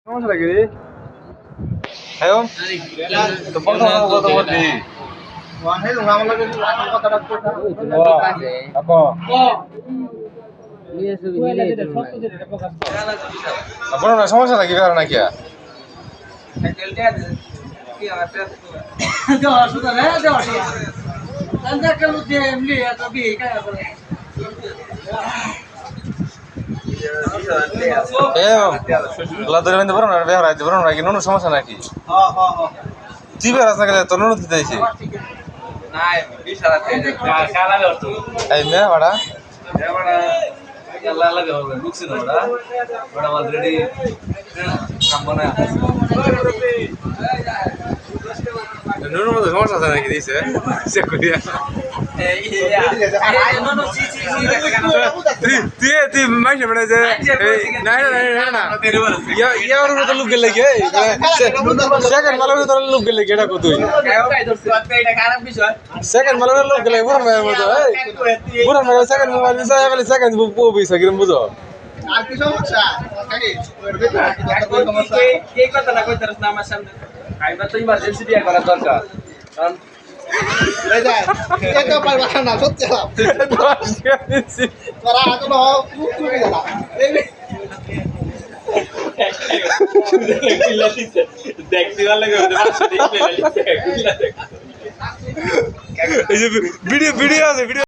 সমস্যা নাকি রে? হ্যাঁ তো বলতো কথা বলবি ওয়াহে আমার লাগে কথা রাখতে আপা বড় না সমস্যা নাকি কারণ নাকি সমস্যা নাকি তুই বেড়াস না গেলে তোর নুন দিতে দিয়েছি ভাড়া নুনের মধ্যে সমস্যা আছে নাকি দিয়েছে চেক করিয়া তুই মাইসে মানে যে না ইয়ার মতো লোক গেলে কি সেকেন্ড মালের মতো লোক গেলে কি এটা তুই সেকেন্ড মালের লোক গেলে বুড়ান ভাইয়ের মতো বুড়ান ভাই সেকেন্ড মোবাইল বিষয় সেকেন্ড বিষয় কিরম বুঝো আর কি সমস্যা কে কথা না কইতারছ না আমার সামনে আইবা তো ইমার্জেন্সি দিয়া করা দরকার কারণ রে যা এটা পারবা না সত্যি তোরা এখন কুকুরে গেলা দেখতে ভালো লাগে ভিডিও আছে ভিডিও